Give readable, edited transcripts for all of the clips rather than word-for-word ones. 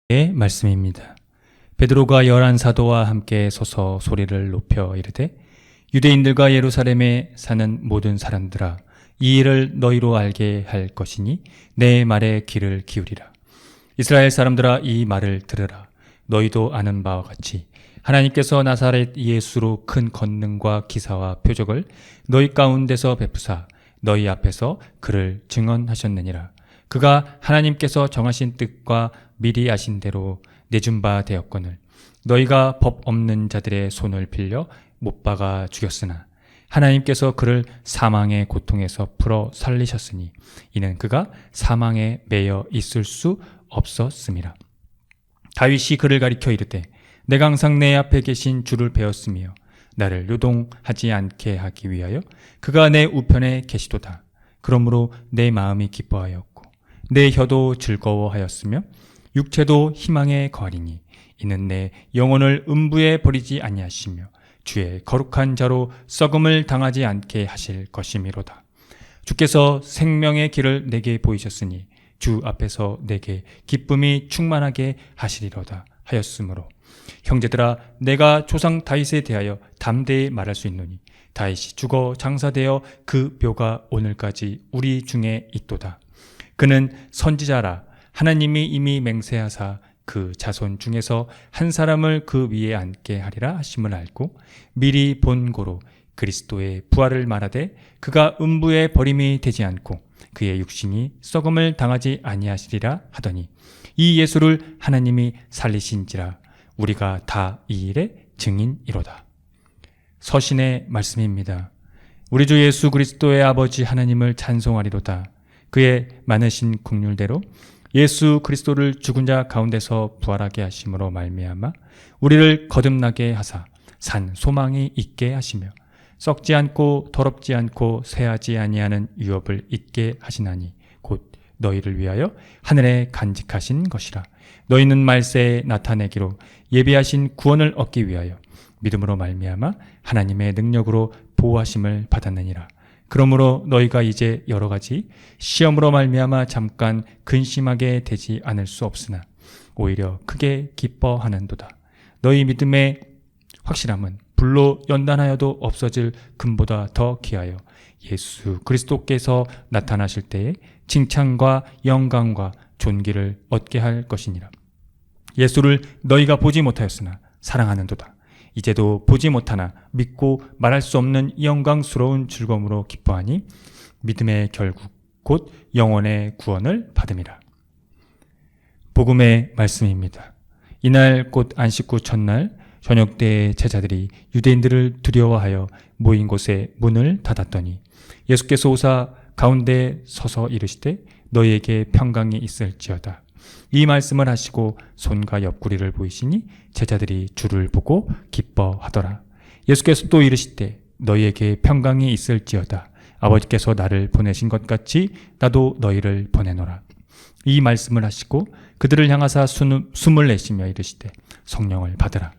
의 말씀입니다. 베드로가 열한 사도와 함께 서서 소리를 높여 이르되 유대인들과 예루살렘에 사는 모든 사람들아, 이 일을 너희로 알게 할 것이니 내 말에 귀를 기울이라. 이스라엘 사람들아, 이 말을 들으라. 너희도 아는 바와 같이 하나님께서 나사렛 예수로 큰 권능과 기사와 표적을 너희 가운데서 베푸사 너희 앞에서 그를 증언하셨느니라. 그가 하나님께서 정하신 뜻과 미리 아신 대로 내준 바 되었거늘 너희가 법 없는 자들의 손을 빌려 못 박아 죽였으나 하나님께서 그를 사망의 고통에서 풀어 살리셨으니 이는 그가 사망에 매여 있을 수 없었음이라. 다윗이 그를 가리켜 이르되 내가 항상 내 앞에 계신 주를 배웠으며 나를 요동하지 않게 하기 위하여 그가 내 우편에 계시도다. 그러므로 내 마음이 기뻐하였고 내 혀도 즐거워하였으며 육체도 희망에 거하리니 이는 내 영혼을 음부에 버리지 아니하시며 주의 거룩한 자로 썩음을 당하지 않게 하실 것이미로다. 주께서 생명의 길을 내게 보이셨으니 주 앞에서 내게 기쁨이 충만하게 하시리로다 하였으므로 형제들아, 내가 조상 다윗에 대하여 담대히 말할 수 있노니 다윗이 죽어 장사되어 그 묘가 오늘까지 우리 중에 있도다. 그는 선지자라. 하나님이 이미 맹세하사 그 자손 중에서 한 사람을 그 위에 앉게 하리라 하심을 알고 미리 본고로 그리스도의 부활을 말하되 그가 음부에 버림이 되지 않고 그의 육신이 썩음을 당하지 아니하시리라 하더니 이 예수를 하나님이 살리신지라. 우리가 다 이 일의 증인이로다. 서신의 말씀입니다. 우리 주 예수 그리스도의 아버지 하나님을 찬송하리로다. 그의 많으신 긍휼대로 예수 그리스도를 죽은 자 가운데서 부활하게 하심으로 말미암아 우리를 거듭나게 하사 산 소망이 있게 하시며 썩지 않고 더럽지 않고 쇠하지 아니하는 유업을 있게 하시나니 곧 너희를 위하여 하늘에 간직하신 것이라. 너희는 말세에 나타내기로 예비하신 구원을 얻기 위하여 믿음으로 말미암아 하나님의 능력으로 보호하심을 받았느니라. 그러므로 너희가 이제 여러 가지 시험으로 말미암아 잠깐 근심하게 되지 않을 수 없으나 오히려 크게 기뻐하는도다. 너희 믿음의 확실함은 불로 연단하여도 없어질 금보다 더 귀하여 예수 그리스도께서 나타나실 때에 칭찬과 영광과 존귀를 얻게 할 것이니라. 예수를 너희가 보지 못하였으나 사랑하는도다. 이제도 보지 못하나 믿고 말할 수 없는 영광스러운 즐거움으로 기뻐하니 믿음의 결국 곧 영혼의 구원을 받음이라. 복음의 말씀입니다. 이날 곧 안식구 첫날 저녁 때에 제자들이 유대인들을 두려워하여 모인 곳에 문을 닫았더니 예수께서 오사 가운데 서서 이르시되 너희에게 평강이 있을지어다. 이 말씀을 하시고 손과 옆구리를 보이시니 제자들이 주를 보고 기뻐하더라. 예수께서 또 이르시되 너희에게 평강이 있을지어다. 아버지께서 나를 보내신 것 같이 나도 너희를 보내노라. 이 말씀을 하시고 그들을 향하사 숨을 내쉬며 이르시되 성령을 받으라.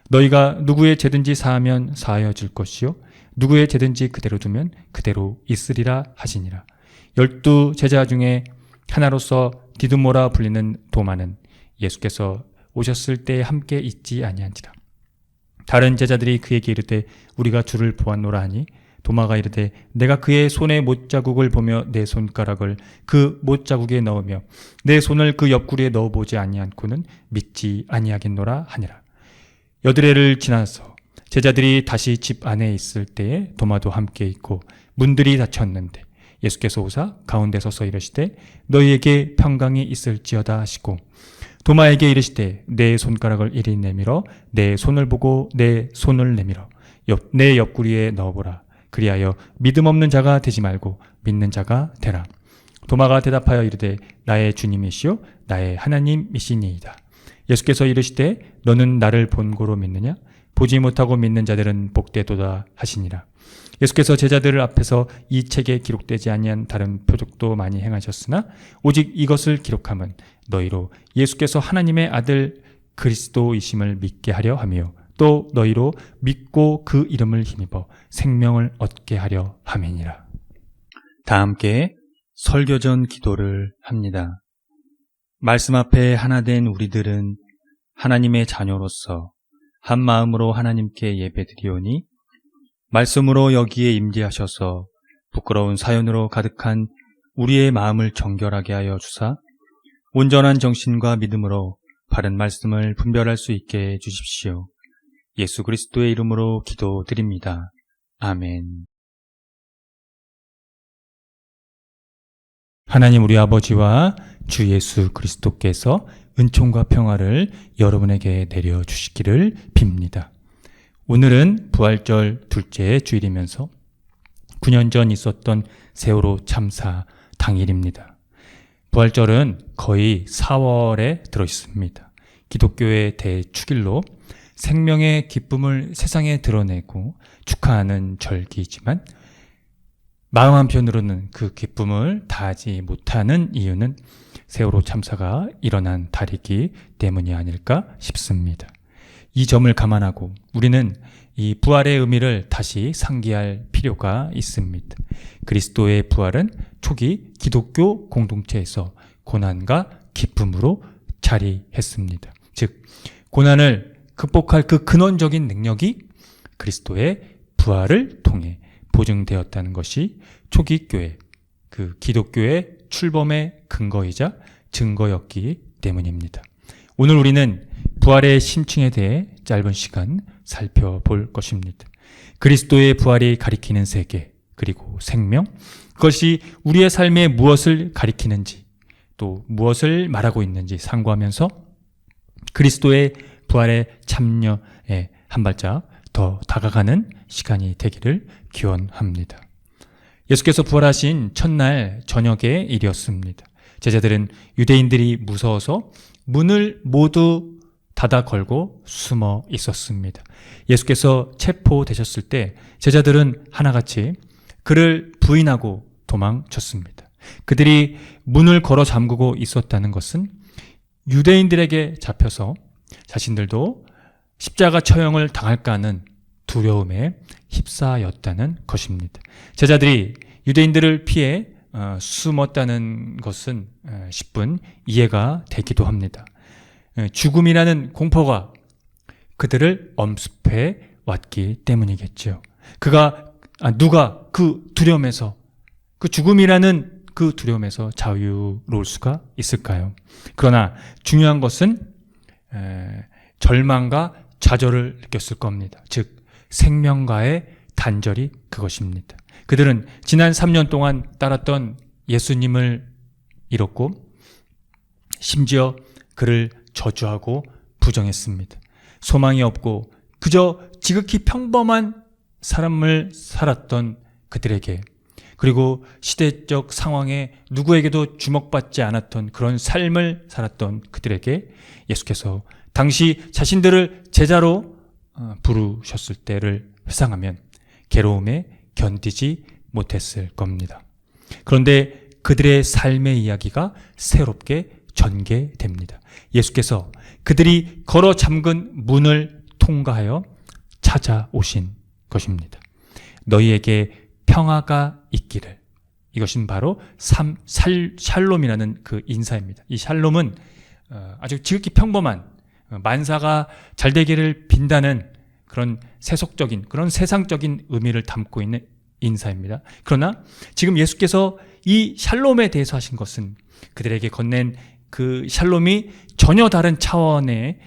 너희가 누구의 죄든지 사하면 사하여 줄 것이요 누구의 죄든지 그대로 두면 그대로 있으리라 하시니라. 12 제자 중에 하나로서 디두모라 불리는 도마는 예수께서 오셨을 때 함께 있지 아니한지라. 다른 제자들이 그에게 이르되 우리가 주를 보았노라 하니 도마가 이르되 내가 그의 손에 못자국을 보며 내 손가락을 그 못자국에 넣으며 내 손을 그 옆구리에 넣어보지 아니하고는 믿지 아니하겠노라 하니라. 여드레를 지나서 제자들이 다시 집 안에 있을 때에 도마도 함께 있고 문들이 닫혔는데 예수께서 오사 가운데 서서 이르시되 너희에게 평강이 있을지어다 하시고 도마에게 이르시되 내 손가락을 이리 내밀어 내 손을 보고 내 손을 내밀어 내 옆구리에 넣어보라. 그리하여 믿음 없는 자가 되지 말고 믿는 자가 되라. 도마가 대답하여 이르되 나의 주님이시요 나의 하나님이시니이다. 예수께서 이르시되 너는 나를 본고로 믿느냐? 보지 못하고 믿는 자들은 복되도다 하시니라. 예수께서 제자들 앞에서 이 책에 기록되지 아니한 다른 표적도 많이 행하셨으나 오직 이것을 기록함은 너희로 예수께서 하나님의 아들 그리스도이심을 믿게 하려 하며 또 너희로 믿고 그 이름을 힘입어 생명을 얻게 하려 함이니라. 다 함께 설교전 기도를 합니다. 말씀 앞에 하나 된 우리들은 하나님의 자녀로서 한 마음으로 하나님께 예배드리오니 말씀으로 여기에 임재하셔서 부끄러운 사연으로 가득한 우리의 마음을 정결하게 하여 주사 온전한 정신과 믿음으로 바른 말씀을 분별할 수 있게 해 주십시오. 예수 그리스도의 이름으로 기도드립니다. 아멘. 하나님 우리 아버지와 주 예수 그리스도께서 은총과 평화를 여러분에게 내려주시기를 빕니다. 오늘은 부활절 둘째 주일이면서 9년 전 있었던 세월호 참사 당일입니다. 부활절은 거의 4월에 들어있습니다. 기독교의 대축일로 생명의 기쁨을 세상에 드러내고 축하하는 절기이지만 마음 한편으로는 그 기쁨을 다하지 못하는 이유는 세월호 참사가 일어난 달이기 때문이 아닐까 싶습니다. 이 점을 감안하고 우리는 이 부활의 의미를 다시 상기할 필요가 있습니다. 그리스도의 부활은 초기 기독교 공동체에서 고난과 기쁨으로 자리했습니다. 즉, 고난을 극복할 그 근원적인 능력이 그리스도의 부활을 통해 보증되었다는 것이 초기 교회, 그 기독교의 출범의 근거이자 증거였기 때문입니다. 오늘 우리는 부활의 심층에 대해 짧은 시간 살펴볼 것입니다. 그리스도의 부활이 가리키는 세계, 그리고 생명, 그것이 우리의 삶에 무엇을 가리키는지, 또 무엇을 말하고 있는지 상고하면서 그리스도의 부활에 참여에 한 발짝 더 다가가는 시간이 되기를 기원합니다. 예수께서 부활하신 첫날 저녁의 일이었습니다. 제자들은 유대인들이 무서워서 문을 모두 닫아 걸고 숨어 있었습니다. 예수께서 체포되셨을 때 제자들은 하나같이 그를 부인하고 도망쳤습니다. 그들이 문을 걸어 잠그고 있었다는 것은 유대인들에게 잡혀서 자신들도 십자가 처형을 당할까 하는 두려움에 휩싸였다는 것입니다. 제자들이 유대인들을 피해 숨었다는 것은 10분 이해가 되기도 합니다. 죽음이라는 공포가 그들을 엄습해 왔기 때문이겠죠. 누가 그 두려움에서, 그 죽음이라는 그 두려움에서 자유로울 수가 있을까요? 그러나 중요한 것은 절망과 좌절을 느꼈을 겁니다. 즉 생명과의 단절이 그것입니다. 그들은 지난 3년 동안 따랐던 예수님을 잃었고 심지어 그를 저주하고 부정했습니다. 소망이 없고 그저 지극히 평범한 삶을 살았던 그들에게, 그리고 시대적 상황에 누구에게도 주목받지 않았던 그런 삶을 살았던 그들에게 예수께서 당시 자신들을 제자로 부르셨을 때를 회상하면 괴로움에 견디지 못했을 겁니다. 그런데 그들의 삶의 이야기가 새롭게 전개됩니다. 예수께서 그들이 걸어 잠근 문을 통과하여 찾아오신 것입니다. 너희에게 평화가 있기를. 이것은 바로 샬롬이라는 그 인사입니다. 이 샬롬은 아주 지극히 평범한, 만사가 잘 되기를 빈다는 그런 세속적인, 그런 세상적인 의미를 담고 있는 인사입니다. 그러나 지금 예수께서 이 샬롬에 대해서 하신 것은 그들에게 건넨 그 샬롬이 전혀 다른 차원의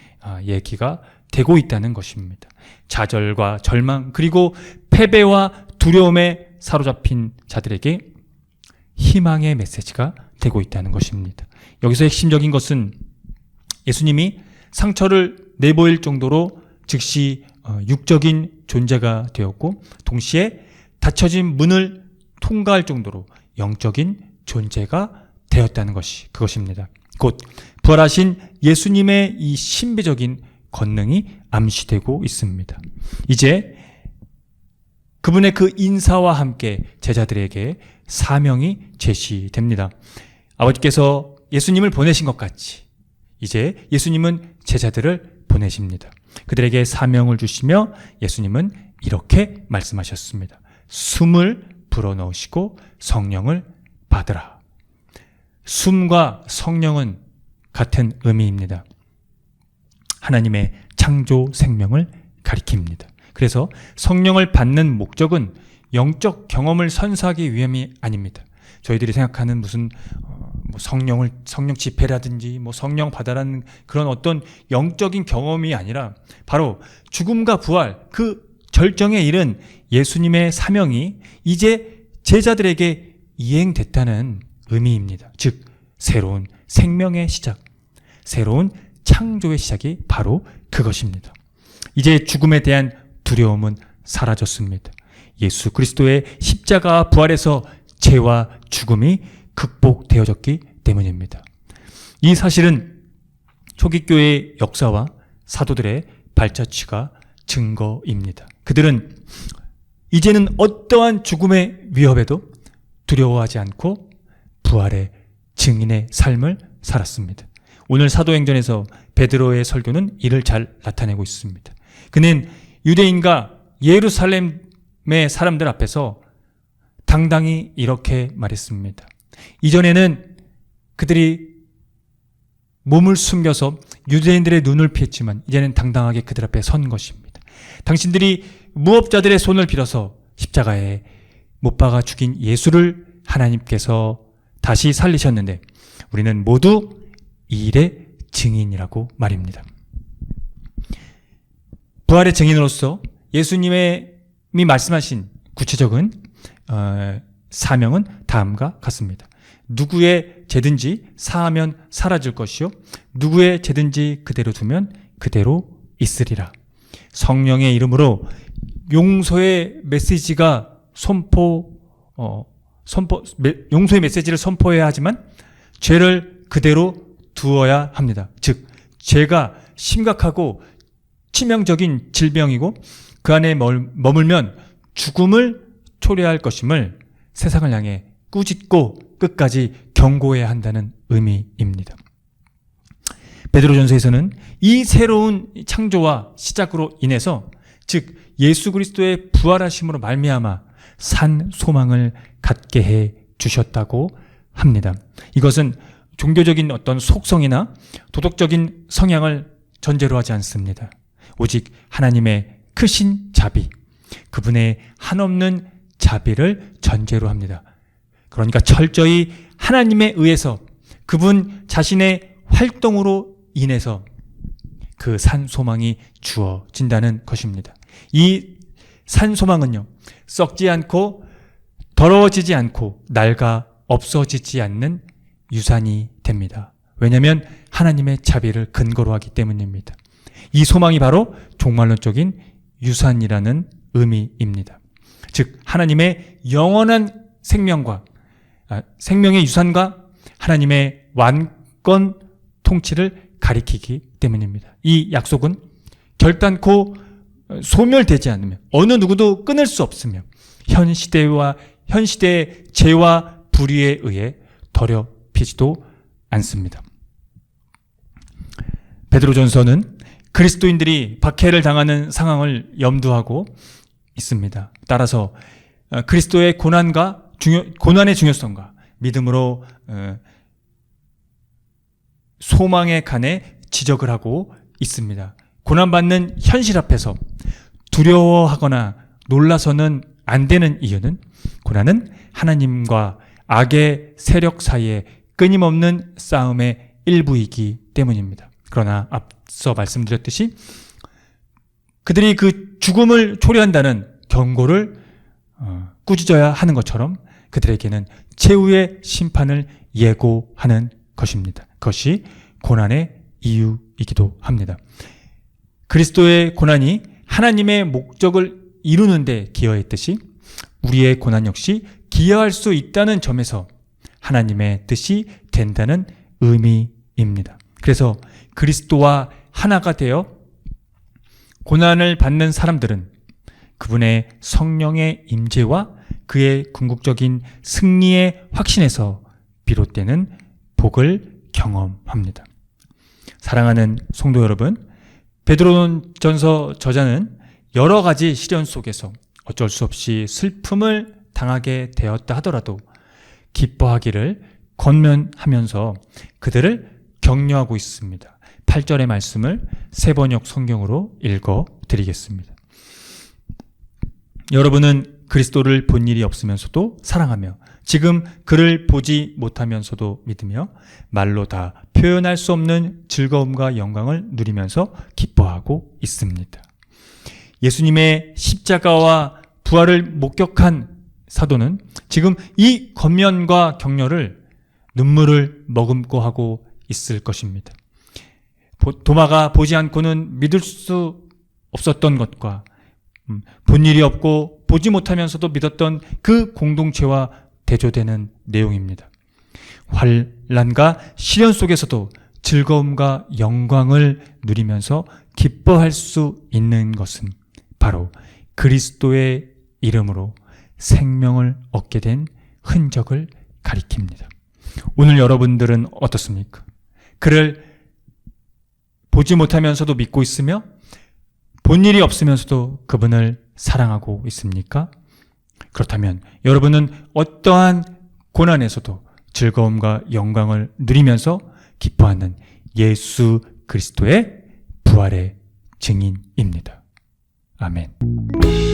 얘기가 되고 있다는 것입니다. 좌절과 절망, 그리고 패배와 두려움에 사로잡힌 자들에게 희망의 메시지가 되고 있다는 것입니다. 여기서 핵심적인 것은 예수님이 상처를 내보일 정도로 즉시 육적인 존재가 되었고, 동시에 닫혀진 문을 통과할 정도로 영적인 존재가 되었다는 것이 그것입니다. 곧 부활하신 예수님의 이 신비적인 권능이 암시되고 있습니다. 이제 그분의 그 인사와 함께 제자들에게 사명이 제시됩니다. 아버지께서 예수님을 보내신 것 같이 이제 예수님은 제자들을 보내십니다. 그들에게 사명을 주시며 예수님은 이렇게 말씀하셨습니다. 숨을 불어넣으시고 성령을 받으라. 숨과 성령은 같은 의미입니다. 하나님의 창조 생명을 가리킵니다. 그래서 성령을 받는 목적은 영적 경험을 선사하기 위함이 아닙니다. 저희들이 생각하는 무슨 성령 집회라든지 성령 받아라는 그런 어떤 영적인 경험이 아니라 바로 죽음과 부활, 그 절정에 이른 예수님의 사명이 이제 제자들에게 이행됐다는 의미입니다. 즉 새로운 생명의 시작, 새로운 창조의 시작이 바로 그것입니다. 이제 죽음에 대한 두려움은 사라졌습니다. 예수 그리스도의 십자가 부활에서 죄와 죽음이 극복되어졌기 때문입니다. 이 사실은 초기 교회의 역사와 사도들의 발자취가 증거입니다. 그들은 이제는 어떠한 죽음의 위협에도 두려워하지 않고 부활의 증인의 삶을 살았습니다. 오늘 사도행전에서 베드로의 설교는 이를 잘 나타내고 있습니다. 그는 유대인과 예루살렘의 사람들 앞에서 당당히 이렇게 말했습니다. 이전에는 그들이 몸을 숨겨서 유대인들의 눈을 피했지만 이제는 당당하게 그들 앞에 선 것입니다. 당신들이 무업자들의 손을 빌어서 십자가에 못 박아 죽인 예수를 하나님께서 다시 살리셨는데 우리는 모두 이 일의 증인이라고 말입니다. 부활의 증인으로서 예수님이 말씀하신 구체적인 사명은 다음과 같습니다. 누구의 죄든지 사하면 사라질 것이요 누구의 죄든지 그대로 두면 그대로 있으리라. 성령의 이름으로 용서의 메시지가 용서의 메시지를 선포해야 하지만 죄를 그대로 두어야 합니다. 즉 죄가 심각하고 치명적인 질병이고 그 안에 머물면 죽음을 초래할 것임을 세상을 향해 꾸짖고 끝까지 경고해야 한다는 의미입니다. 베드로전서에서는 이 새로운 창조와 시작으로 인해서 즉 예수 그리스도의 부활하심으로 말미암아 산 소망을 갖게 해 주셨다고 합니다. 이것은 종교적인 어떤 속성이나 도덕적인 성향을 전제로 하지 않습니다. 오직 하나님의 크신 자비, 그분의 한없는 자비를 전제로 합니다. 그러니까 철저히 하나님에 의해서 그분 자신의 활동으로 인해서 그 산 소망이 주어진다는 것입니다. 이 산 소망은요, 썩지 않고 더러워지지 않고 낡아 없어지지 않는 유산이 됩니다. 왜냐하면 하나님의 자비를 근거로 하기 때문입니다. 이 소망이 바로 종말론적인 유산이라는 의미입니다. 즉 하나님의 영원한 생명의 유산과 하나님의 완권 통치를 가리키기 때문입니다. 이 약속은 결단코 소멸되지 않으며 어느 누구도 끊을 수 없으며 현 시대의 죄와 불의에 의해 더럽히지도 않습니다. 베드로전서는 그리스도인들이 박해를 당하는 상황을 염두하고 있습니다. 따라서 그리스도의 고난의 중요성과 믿음으로 소망에 관해 지적을 하고 있습니다. 고난받는 현실 앞에서 두려워하거나 놀라서는 안 되는 이유는 고난은 하나님과 악의 세력 사이에 끊임없는 싸움의 일부이기 때문입니다. 그러나 앞서 말씀드렸듯이 그들이 그 죽음을 초래한다는 경고를 꾸짖어야 하는 것처럼 그들에게는 최후의 심판을 예고하는 것입니다. 그것이 고난의 이유이기도 합니다. 그리스도의 고난이 하나님의 목적을 이루는 데 기여했듯이 우리의 고난 역시 기여할 수 있다는 점에서 하나님의 뜻이 된다는 의미입니다. 그래서 그리스도와 하나가 되어 고난을 받는 사람들은 그분의 성령의 임재와 그의 궁극적인 승리의 확신에서 비롯되는 복을 경험합니다. 사랑하는 성도 여러분, 베드로전서 저자는 여러 가지 시련 속에서 어쩔 수 없이 슬픔을 당하게 되었다 하더라도 기뻐하기를 권면하면서 그들을 격려하고 있습니다. 8절의 말씀을 세번역 성경으로 읽어 드리겠습니다. 여러분은 그리스도를 본 일이 없으면서도 사랑하며 지금 그를 보지 못하면서도 믿으며 말로 다 표현할 수 없는 즐거움과 영광을 누리면서 기뻐하고 있습니다. 예수님의 십자가와 부활을 목격한 사도는 지금 이 권면과 격려를 눈물을 머금고 하고 있을 것입니다. 도마가 보지 않고는 믿을 수 없었던 것과 본 일이 없고 보지 못하면서도 믿었던 그 공동체와 대조되는 내용입니다. 환난과 시련 속에서도 즐거움과 영광을 누리면서 기뻐할 수 있는 것은 바로 그리스도의 이름으로 생명을 얻게 된 흔적을 가리킵니다. 오늘 여러분들은 어떻습니까? 그를 보지 못하면서도 믿고 있으며 본 일이 없으면서도 그분을 사랑하고 있습니까? 그렇다면 여러분은 어떠한 고난에서도 즐거움과 영광을 누리면서 기뻐하는 예수 그리스도의 부활의 증인입니다. 아멘.